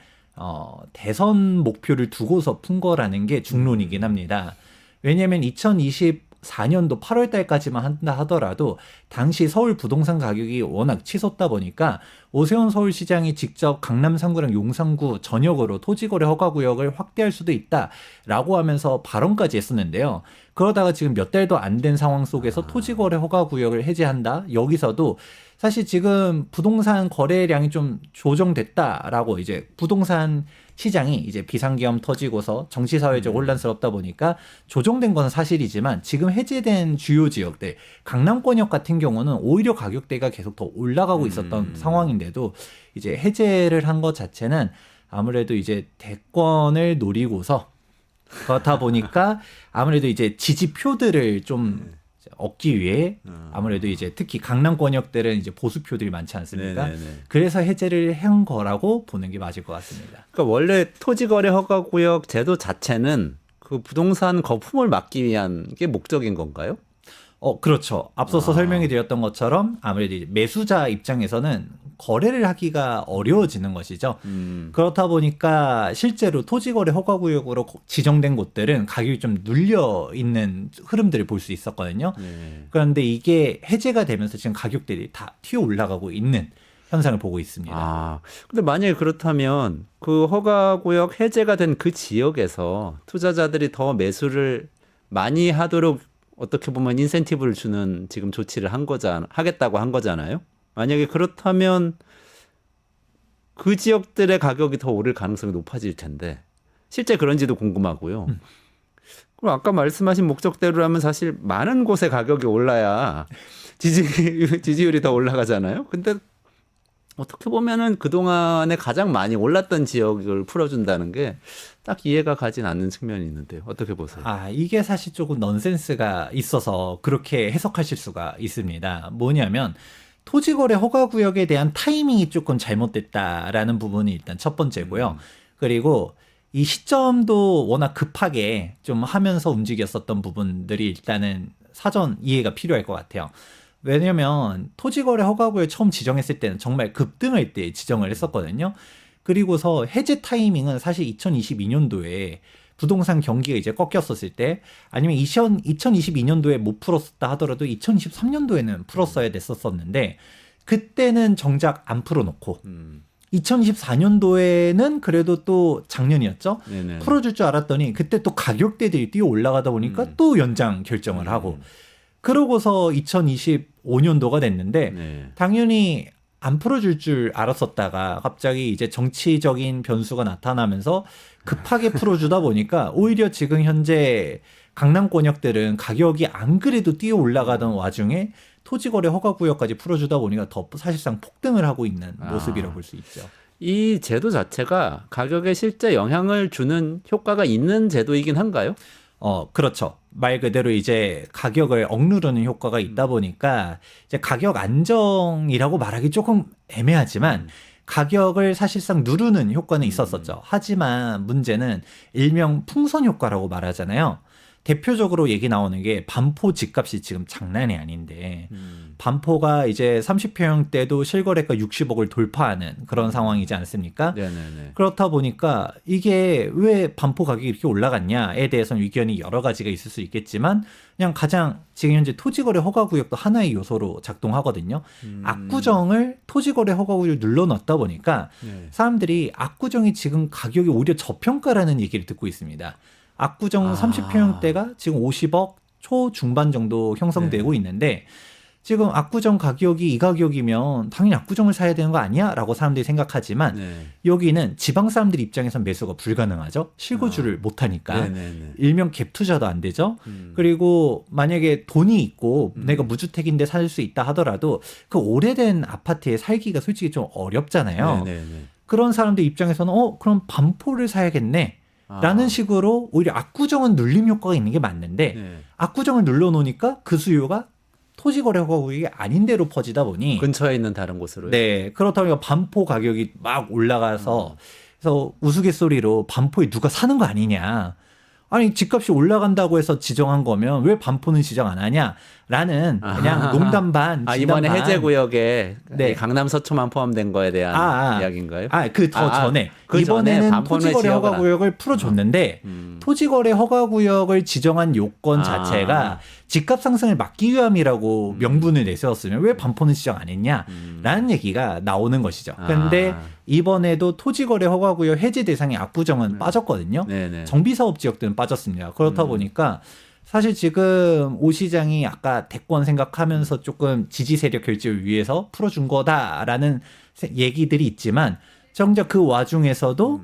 대선 목표를 두고서 푼 거라는 게 중론이긴 합니다. 왜냐하면 2024년도 8월 달까지만 한다 하더라도 당시 서울 부동산 가격이 워낙 치솟다 보니까 오세훈 서울시장이 직접 강남 3구랑 용산구 전역으로 토지거래 허가구역을 확대할 수도 있다라고 하면서 발언까지 했었는데요. 그러다가 지금 몇 달도 안 된 상황 속에서 토지거래 허가구역을 해제한다? 여기서도 사실 지금 부동산 거래량이 좀 조정됐다라고 이제 부동산 시장이 이제 비상계엄 터지고서 정치사회적 혼란스럽다 보니까 조정된 건 사실이지만 지금 해제된 주요 지역들 강남권역 같은 경우는 오히려 가격대가 계속 더 올라가고 있었던 상황인데도 이제 해제를 한 것 자체는 아무래도 이제 대권을 노리고서 그렇다 보니까 아무래도 이제 지지표들을 좀 얻기 위해 아무래도 이제 특히 강남 권역들은 이제 보수표들이 많지 않습니까? 네네네. 그래서 해제를 한 거라고 보는 게 맞을 것 같습니다. 그러니까 원래 토지거래 허가구역 제도 자체는 그 부동산 거품을 막기 위한 게 목적인 건가요? 그렇죠. 앞서서 설명해 드렸던 것처럼 아무래도 이제 매수자 입장에서는 거래를 하기가 어려워지는 것이죠. 그렇다 보니까 실제로 토지거래 허가구역으로 지정된 곳들은 가격이 좀 눌려 있는 흐름들을 볼 수 있었거든요. 그런데 이게 해제가 되면서 지금 가격들이 다 튀어 올라가고 있는 현상을 보고 있습니다. 근데 만약에 그렇다면 그 허가구역 해제가 된 그 지역에서 투자자들이 더 매수를 많이 하도록 어떻게 보면 인센티브를 주는 지금 조치를 하겠다고 한 거잖아요. 만약에 그렇다면 그 지역들의 가격이 더 오를 가능성이 높아질 텐데 실제 그런지도 궁금하고요. 그럼 아까 말씀하신 목적대로라면 사실 많은 곳의 가격이 올라야 지지율이 더 올라가잖아요. 근데 어떻게 보면은 그동안에 가장 많이 올랐던 지역을 풀어준다는 게 딱 이해가 가진 않는 측면이 있는데요. 어떻게 보세요? 이게 사실 조금 넌센스가 있어서 그렇게 해석하실 수가 있습니다. 뭐냐면 토지거래 허가구역에 대한 타이밍이 조금 잘못됐다라는 부분이 일단 첫 번째고요. 그리고 이 시점도 워낙 급하게 좀 하면서 움직였었던 부분들이 일단은 사전 이해가 필요할 것 같아요. 왜냐면 토지거래 허가구역 처음 지정했을 때는 정말 급등할 때 지정을 했었거든요. 그리고서 해제 타이밍은 사실 2022년도에 부동산 경기가 이제 꺾였었을 때 아니면 2022년도에 못 풀었다 하더라도 2023년도에는 풀었어야 됐었었는데 그때는 정작 안 풀어놓고 2024년도에는 그래도 또 작년이었죠. 네네. 풀어줄 줄 알았더니 그때 또 가격대들이 뛰어 올라가다 보니까 또 연장 결정을 하고 그러고서 2025년도가 됐는데 네. 당연히 안 풀어줄 줄 알았었다가 갑자기 이제 정치적인 변수가 나타나면서 급하게 풀어주다 보니까 오히려 지금 현재 강남 권역들은 가격이 안 그래도 뛰어 올라가던 와중에 토지거래 허가구역까지 풀어주다 보니까 더 사실상 폭등을 하고 있는 모습이라고 볼 수 있죠. 이 제도 자체가 가격에 실제 영향을 주는 효과가 있는 제도이긴 한가요? 그렇죠. 말 그대로 이제 가격을 억누르는 효과가 있다 보니까 이제 가격 안정이라고 말하기 조금 애매하지만 가격을 사실상 누르는 효과는 있었었죠. 하지만 문제는 일명 풍선 효과라고 말하잖아요. 대표적으로 얘기 나오는 게 반포 집값이 지금 장난이 아닌데 반포가 이제 30평대도 실거래가 60억을 돌파하는 그런 상황이지 않습니까? 네네네. 그렇다 보니까 이게 왜 반포 가격이 이렇게 올라갔냐에 대해서는 의견이 여러 가지가 있을 수 있겠지만 그냥 가장 지금 현재 토지거래 허가구역도 하나의 요소로 작동하거든요. 압구정을 토지거래 허가구역을 눌러놨다 보니까 네. 사람들이 압구정이 지금 가격이 오히려 저평가라는 얘기를 듣고 있습니다. 압구정 30평대가 지금 50억 초중반 정도 형성되고 있는데 지금 압구정 가격이 이 가격이면 당연히 압구정을 사야 되는 거 아니야? 라고 사람들이 생각하지만 네. 여기는 지방 사람들 입장에선 매수가 불가능하죠. 실거주를 못하니까. 네네네. 일명 갭 투자도 안 되죠. 그리고 만약에 돈이 있고 내가 무주택인데 살 수 있다 하더라도 그 오래된 아파트에 살기가 솔직히 좀 어렵잖아요. 네네네. 그런 사람들 입장에서는 그럼 반포를 사야겠네. 라는 식으로 오히려 압구정은 눌림 효과가 있는 게 맞는데 네. 압구정을 눌러놓으니까 그 수요가 토지거래 허가구역이 아닌 데로 퍼지다 보니 근처에 있는 다른 곳으로요? 네 그렇다 보니까 반포 가격이 막 올라가서 그래서 우스갯소리로 반포에 누가 사는 거 아니냐. 아니 집값이 올라간다고 해서 지정한 거면 왜 반포는 지정 안 하냐라는 그냥 농담 반 진담 이번에 반. 해제구역에 네. 강남 서초만 포함된 거에 대한 이야기인가요? 그 더 전에 그 전에 이번에는 반포는 토지거래 지역을 허가구역을 풀어줬는데 토지거래 허가구역을 지정한 요건 자체가 집값 상승을 막기 위함이라고 명분을 내세웠으면 왜 반포는 지정 안 했냐라는 얘기가 나오는 것이죠. 그런데 이번에도 토지거래 허가구역 해제 대상이 압구정은 빠졌거든요. 네네. 정비사업 지역들은 빠졌습니다. 그렇다 보니까 사실 지금 오 시장이 아까 대권 생각하면서 조금 지지 세력 결집을 위해서 풀어준 거다라는 얘기들이 있지만 정작 그 와중에서도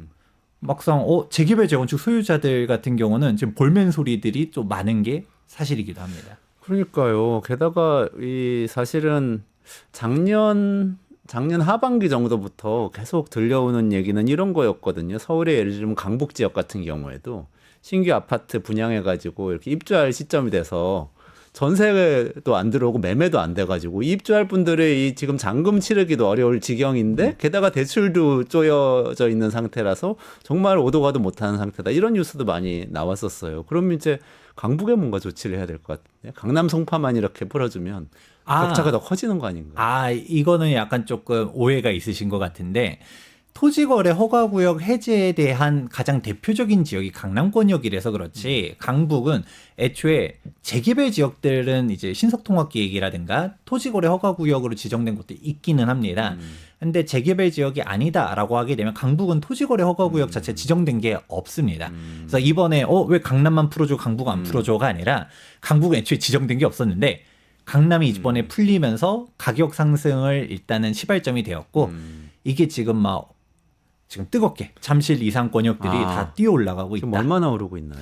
막상 재개발 재건축 소유자들 같은 경우는 지금 볼멘 소리들이 좀 많은 게 사실이기도 합니다. 그러니까요. 게다가 이 사실은 작년 하반기 정도부터 계속 들려오는 얘기는 이런 거였거든요. 서울의 예를 들면 강북 지역 같은 경우에도 신규 아파트 분양해가지고 이렇게 입주할 시점이 돼서 전세도 안 들어오고 매매도 안 돼가지고 입주할 분들의 이 지금 잔금 치르기도 어려울 지경인데 게다가 대출도 쪼여져 있는 상태라서 정말 오도 가도 못하는 상태다. 이런 뉴스도 많이 나왔었어요. 그럼 이제 강북에 뭔가 조치를 해야 될 것 같은데 강남 송파만 이렇게 풀어주면 격차가 더 커지는 거 아닌가? 이거는 약간 조금 오해가 있으신 것 같은데 토지거래 허가구역 해제에 대한 가장 대표적인 지역이 강남권역이라서 그렇지 강북은 애초에 재개발 지역들은 이제 신속통합계획이라든가 토지거래 허가구역으로 지정된 곳도 있기는 합니다. 근데 재개발 지역이 아니다라고 하게 되면 강북은 토지거래 허가구역 자체 지정된 게 없습니다. 그래서 이번에 왜 강남만 풀어줘 강북 안 풀어줘가 아니라 강북은 애초에 지정된 게 없었는데 강남이 이번에 풀리면서 가격 상승을 일단은 시발점이 되었고 이게 지금 지금 뜨겁게 잠실 이상 권역들이 다 뛰어 올라가고 있다. 지금 얼마나 오르고 있나요?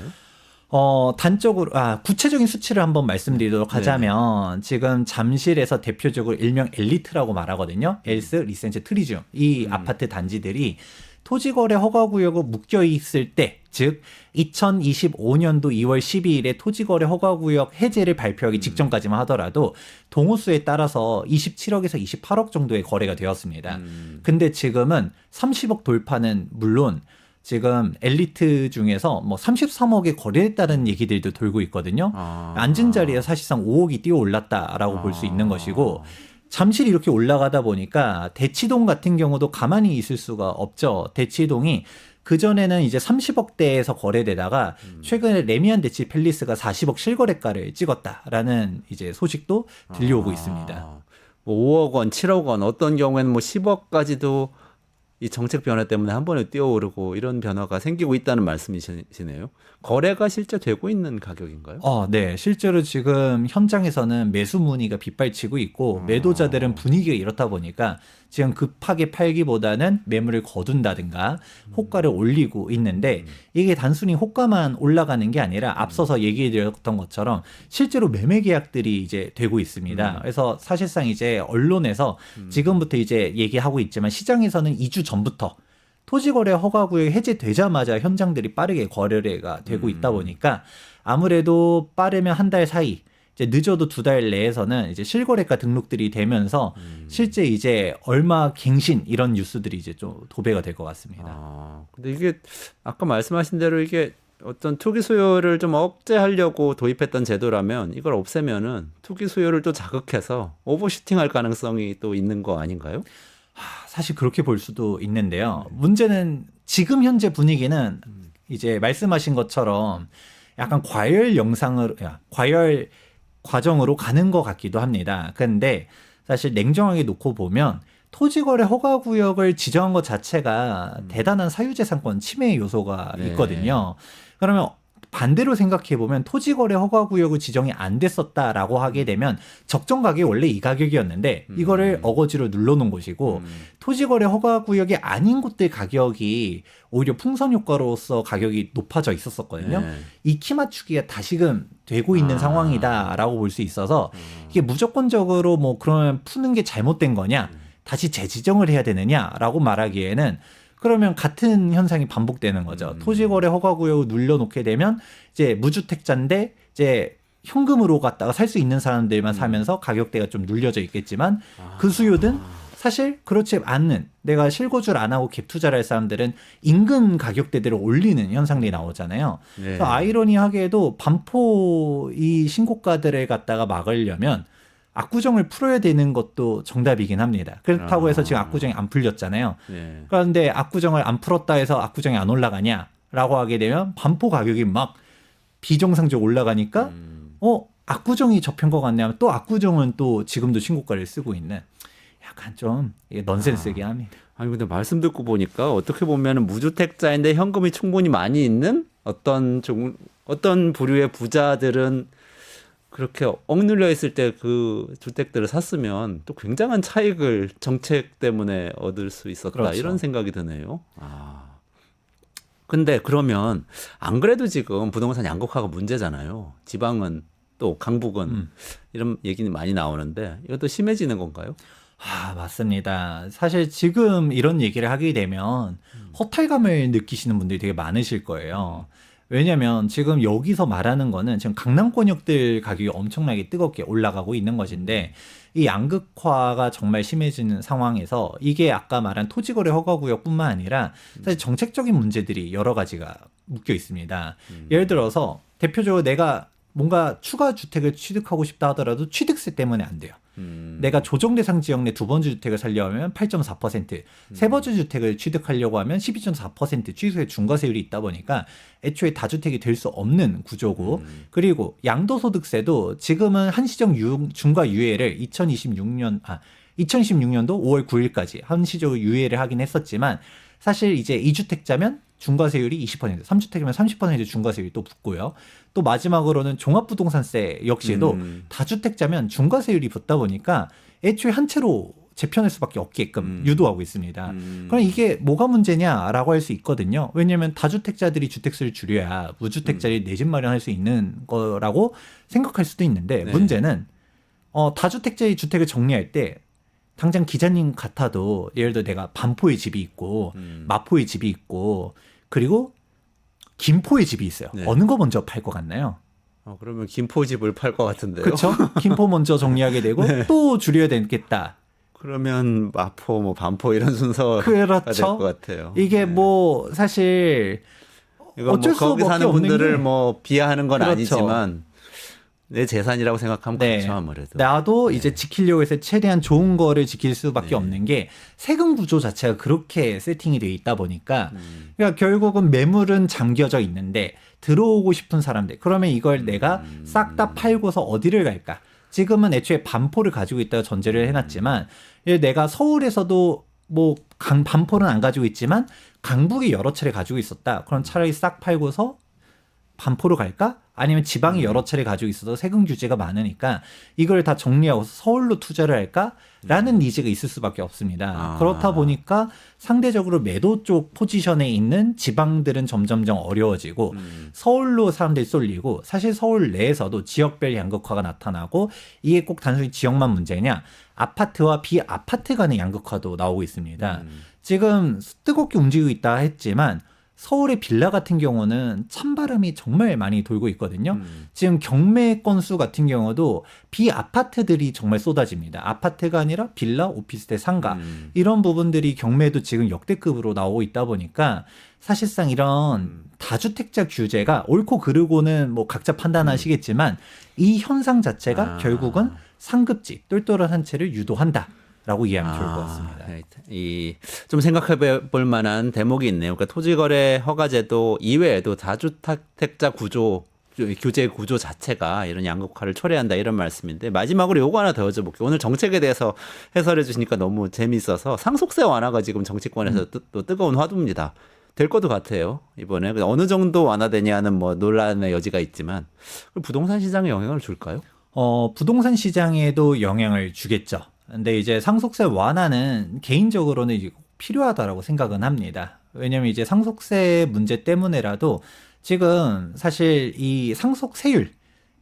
단적으로 구체적인 수치를 한번 말씀드리도록 하자면 지금 잠실에서 대표적으로 일명 엘리트라고 말하거든요. 엘스, 리센츠, 트리듐 이 아파트 단지들이 토지거래 허가구역으로 묶여 있을 때, 즉 2025년도 2월 12일에 토지거래 허가구역 해제를 발표하기 직전까지만 하더라도 동호수에 따라서 27억에서 28억 정도의 거래가 되었습니다. 근데 지금은 30억 돌파는 물론 지금 엘리트 중에서 33억에 거래했다는 얘기들도 돌고 있거든요. 앉은 자리에 사실상 5억이 뛰어 올랐다라고 볼 수 있는 것이고 잠실이 이렇게 올라가다 보니까 대치동 같은 경우도 가만히 있을 수가 없죠. 대치동이 그전에는 이제 30억대에서 거래되다가 최근에 레미안 대치 팰리스가 40억 실거래가를 찍었다라는 이제 소식도 들려오고 있습니다. 5억 원, 7억 원, 어떤 경우에는 10억까지도 이 정책 변화 때문에 한 번에 뛰어오르고 이런 변화가 생기고 있다는 말씀이시네요. 거래가 실제 되고 있는 가격인가요? 네. 실제로 지금 현장에서는 매수 문의가 빗발치고 있고 매도자들은 분위기가 이렇다 보니까 지금 급하게 팔기보다는 매물을 거둔다든가 호가를 올리고 있는데 이게 단순히 호가만 올라가는 게 아니라 앞서서 얘기해드렸던 것처럼 실제로 매매 계약들이 이제 되고 있습니다. 그래서 사실상 이제 언론에서 지금부터 이제 얘기하고 있지만 시장에서는 2주 전부터 토지거래 허가구역이 해제되자마자 현장들이 빠르게 거래가 되고 있다 보니까 아무래도 빠르면 한 달 사이, 이제 늦어도 2달 내에서는 이제 실거래가 등록들이 되면서 실제 이제 얼마 갱신 이런 뉴스들이 이제 좀 도배가 될 것 같습니다. 아, 근데 이게 아까 말씀하신 대로 이게 어떤 투기 수요를 좀 억제하려고 도입했던 제도라면 이걸 없애면은 투기 수요를 또 자극해서 오버슈팅할 가능성이 또 있는 거 아닌가요? 사실 그렇게 볼 수도 있는데요. 문제는 지금 현재 분위기는 이제 말씀하신 것처럼 약간 과열 과정으로 가는 것 같기도 합니다. 근데 사실 냉정하게 놓고 보면 토지거래 허가구역을 지정한 것 자체가 대단한 사유재산권 침해 요소가 있거든요. 그러면 반대로 생각해보면 토지거래 허가구역을 지정이 안 됐었다라고 하게 되면 적정 가격이 원래 이 가격이었는데 이거를 어거지로 눌러놓은 곳이고 토지거래 허가구역이 아닌 곳들 가격이 오히려 풍선 효과로서 가격이 높아져 있었거든요. 이 키 맞추기가 다시금 되고 있는 상황이다라고 볼 수 있어서 이게 무조건적으로 뭐 그러면 푸는 게 잘못된 거냐 다시 재지정을 해야 되느냐라고 말하기에는 그러면 같은 현상이 반복되는 거죠. 토지거래 허가구역을 눌러놓게 되면 이제 무주택자인데 이제 현금으로 갖다가 살 수 있는 사람들만 사면서 가격대가 좀 눌려져 있겠지만 그 수요든 사실 그렇지 않는 내가 실거주를 안 하고 갭 투자를 할 사람들은 임금 가격대들을 올리는 현상들이 나오잖아요. 그래서 아이러니하게도 반포 이 신고가들을 갖다가 막으려면 압구정을 풀어야 되는 것도 정답이긴 합니다. 그렇다고 해서 지금 압구정이 안 풀렸잖아요. 그런데 압구정을 안 풀었다 해서 압구정이 안 올라가냐라고 하게 되면 반포 가격이 막 비정상적으로 올라가니까 압구정이 접힌 것 같네 하면 또 압구정은 또 지금도 신고가를 쓰고 있는 약간 좀 넌센스이긴 합니다. 아니 근데 말씀 듣고 보니까 어떻게 보면 무주택자인데 현금이 충분히 많이 있는 어떤 부류의 부자들은 그렇게 억눌려 있을 때 그 주택들을 샀으면 또 굉장한 차익을 정책 때문에 얻을 수 있었다. 그렇죠. 이런 생각이 드네요. 근데 그러면 안 그래도 지금 부동산 양극화가 문제잖아요. 지방은 또 강북은 이런 얘기는 많이 나오는데 이것도 심해지는 건가요? 맞습니다. 사실 지금 이런 얘기를 하게 되면 허탈감을 느끼시는 분들이 되게 많으실 거예요. 왜냐면 지금 여기서 말하는 거는 지금 강남권역들 가격이 엄청나게 뜨겁게 올라가고 있는 것인데 이 양극화가 정말 심해지는 상황에서 이게 아까 말한 토지거래 허가구역뿐만 아니라 사실 정책적인 문제들이 여러 가지가 묶여 있습니다. 예를 들어서 대표적으로 내가 뭔가 추가 주택을 취득하고 싶다 하더라도 취득세 때문에 안 돼요. 내가 조정 대상 지역 내 두 번째 주택을 살려면 8.4%, 세 번째 주택을 취득하려고 하면 12.4% 취득세 중과세율이 있다 보니까 애초에 다주택이 될 수 없는 구조고 그리고 양도소득세도 지금은 한시적 중과 유예를 2026년도 5월 9일까지 한시적으로 유예를 하긴 했었지만 사실 이제 2주택자면 중과세율이 20%, 3주택이면 30% 중과세율이 또 붙고요. 또 마지막으로는 종합부동산세 역시도 다주택자면 중과세율이 붙다 보니까 애초에 한 채로 재편할 수밖에 없게끔 유도하고 있습니다. 그럼 이게 뭐가 문제냐라고 할 수 있거든요. 왜냐하면 다주택자들이 주택수를 줄여야 무주택자들이 내 집 마련할 수 있는 거라고 생각할 수도 있는데 문제는 다주택자의 주택을 정리할 때 당장 기자님 같아도 예를 들어 내가 반포에 집이 있고 마포에 집이 있고 그리고 김포에 집이 있어요. 어느 거 먼저 팔 것 같나요? 그러면 김포집을 팔 것 같은데요. 그렇죠. 김포 먼저 정리하게 되고 또 줄여야 되겠다. 그러면 마포, 뭐 반포 이런 순서가 될 그렇죠. 것 같아요. 이게 뭐 사실 이거 어쩔 뭐 거기 수밖에 사는 없는 분들을 게 뭐 비하하는 건 그렇죠. 아니지만 내 재산이라고 생각하면 그렇죠 아무래도. 나도 이제 지키려고 해서 최대한 좋은 거를 지킬 수밖에 없는 게 세금 구조 자체가 그렇게 세팅이 돼 있다 보니까 그러니까 결국은 매물은 잠겨져 있는데 들어오고 싶은 사람들 그러면 이걸 내가 싹 다 팔고서 어디를 갈까? 지금은 애초에 반포를 가지고 있다고 전제를 해놨지만 내가 서울에서도 뭐 반포는 안 가지고 있지만 강북이 여러 채를 가지고 있었다. 그럼 차라리 싹 팔고서 반포로 갈까? 아니면 지방이 여러 차례 가지고 있어도 세금 규제가 많으니까 이걸 다 정리하고 서울로 투자를 할까라는 니즈가 있을 수밖에 없습니다. 그렇다 보니까 상대적으로 매도 쪽 포지션에 있는 지방들은 점점점 어려워지고 서울로 사람들이 쏠리고 사실 서울 내에서도 지역별 양극화가 나타나고 이게 꼭 단순히 지역만 문제냐 아파트와 비아파트 간의 양극화도 나오고 있습니다. 지금 뜨겁게 움직이고 있다 했지만 서울의 빌라 같은 경우는 찬바람이 정말 많이 돌고 있거든요. 지금 경매 건수 같은 경우도 비아파트들이 정말 쏟아집니다. 아파트가 아니라 빌라, 오피스텔, 상가 이런 부분들이 경매도 지금 역대급으로 나오고 있다 보니까 사실상 이런 다주택자 규제가 옳고 그르고는 뭐 각자 판단하시겠지만 이 현상 자체가 결국은 상급지, 똘똘한 한 채를 유도한다. 라고 이해하면 좋을 것 같습니다. 좀 생각해 볼 만한 대목이 있네요. 그러니까 토지거래 허가제도 이외에도 다주택자 구조, 규제 구조 자체가 이런 양극화를 초래한다 이런 말씀인데 마지막으로 요거 하나 더 여쭤볼게요. 오늘 정책에 대해서 해설해 주시니까 너무 재미있어서 상속세 완화가 지금 정치권에서 또 뜨거운 화두입니다. 될 것도 같아요. 이번에 어느 정도 완화되냐는 뭐 논란의 여지가 있지만 부동산 시장에 영향을 줄까요? 부동산 시장에도 영향을 주겠죠. 근데 이제 상속세 완화는 개인적으로는 이제 필요하다라고 생각은 합니다. 왜냐면 이제 상속세 문제 때문에라도 지금 사실 이 상속세율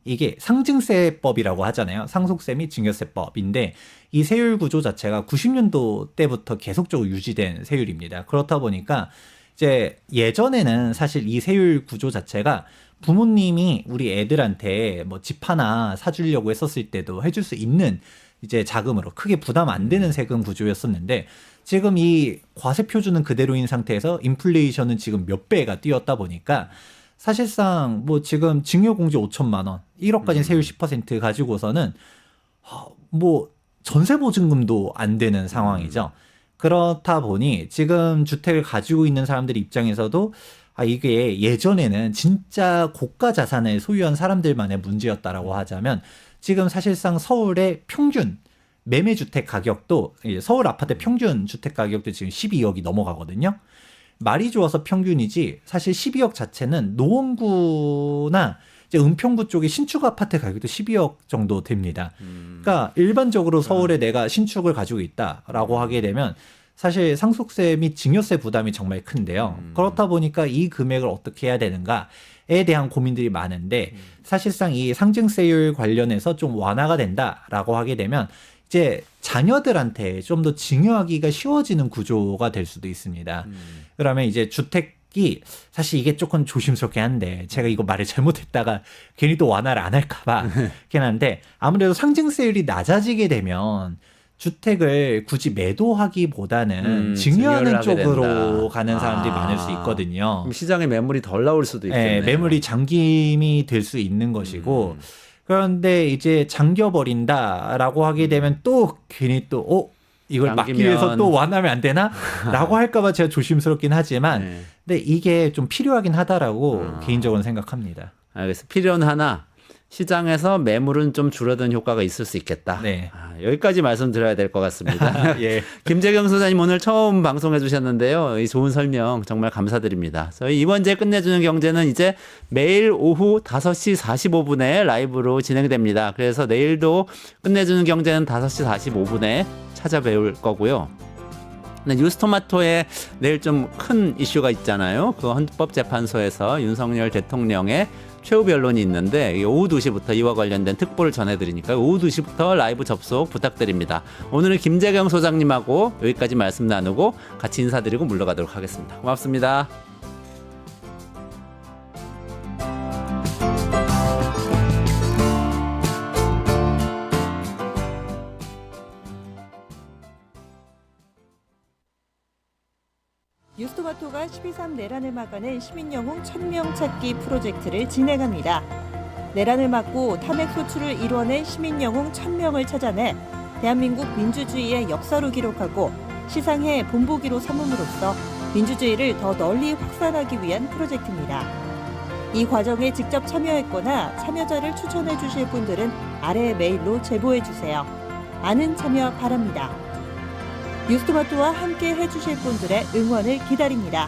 이게 상증세법이라고 하잖아요. 상속세 및 증여세법인데 이 세율 구조 자체가 90년도 때부터 계속적으로 유지된 세율입니다. 그렇다 보니까 이제 예전에는 사실 이 세율 구조 자체가 부모님이 우리 애들한테 뭐 집 하나 사주려고 했었을 때도 해줄 수 있는 이제 자금으로 크게 부담 안 되는 세금 구조였었는데 지금 이 과세 표준은 그대로인 상태에서 인플레이션은 지금 몇 배가 뛰었다 보니까 사실상 뭐 지금 증여공제 5천만 원, 1억까지 세율 10% 가지고서는 뭐 전세 보증금도 안 되는 상황이죠. 그렇다 보니 지금 주택을 가지고 있는 사람들 입장에서도 이게 예전에는 진짜 고가 자산을 소유한 사람들만의 문제였다라고 하자면 지금 사실상 서울의 평균 매매주택 가격도 서울 아파트 평균 주택 가격도 지금 12억이 넘어가거든요. 말이 좋아서 평균이지 사실 12억 자체는 노원구나 이제 은평구 쪽의 신축 아파트 가격도 12억 정도 됩니다. 그러니까 일반적으로 서울에 내가 신축을 가지고 있다라고 하게 되면 사실 상속세 및 증여세 부담이 정말 큰데요. 그렇다 보니까 이 금액을 어떻게 해야 되는가에 대한 고민들이 많은데 사실상 이 상증세율 관련해서 좀 완화가 된다라고 하게 되면 이제 자녀들한테 좀 더 증여하기가 쉬워지는 구조가 될 수도 있습니다. 그러면 이제 주택이 사실 이게 조금 조심스럽게 한데 제가 이거 말을 잘못했다가 괜히 또 완화를 안 할까봐 그긴 한데 아무래도 상증세율이 낮아지게 되면 주택을 굳이 매도하기보다는 증여하는 쪽으로 가는 사람들이 많을 수 있거든요. 그럼 시장에 매물이 덜 나올 수도 있겠네요. 네, 매물이 잠김이 될 수 있는 것이고 그런데 이제 잠겨버린다라고 하게 되면 또 괜히 또 이걸 막기 위해서 또 완화하면 안 되나? 라고 할까봐 제가 조심스럽긴 하지만 근데 이게 좀 필요하긴 하다라고 개인적으로는 생각합니다. 알겠습니다. 필요는 하나 시장에서 매물은 좀 줄어든 효과가 있을 수 있겠다. 네. 여기까지 말씀드려야 될 것 같습니다. 예. 김재경 소장님 오늘 처음 방송해 주셨는데요. 이 좋은 설명 정말 감사드립니다. 저희 이번 주에 끝내주는 경제는 이제 매일 오후 5시 45분에 라이브로 진행됩니다. 그래서 내일도 끝내주는 경제는 5시 45분에 찾아뵐 거고요. 뉴스토마토에 내일 좀 큰 이슈가 있잖아요. 그 헌법재판소에서 윤석열 대통령의 최후 변론이 있는데 오후 2시부터 이와 관련된 특보를 전해드리니까 오후 2시부터 라이브 접속 부탁드립니다. 오늘은 김재경 소장님하고 여기까지 말씀 나누고 같이 인사드리고 물러가도록 하겠습니다. 고맙습니다. 뉴스토마토가 12.3 내란을 막아낸 시민영웅 1000명 찾기 프로젝트를 진행합니다. 내란을 막고 탄핵 소추를 이뤄낸 시민영웅 1000명을 찾아내 대한민국 민주주의의 역사로 기록하고 시상해 본보기로 삼음으로써 민주주의를 더 널리 확산하기 위한 프로젝트입니다. 이 과정에 직접 참여했거나 참여자를 추천해 주실 분들은 아래 메일로 제보해 주세요. 많은 참여 바랍니다. 뉴스토마토와 함께 해주실 분들의 응원을 기다립니다.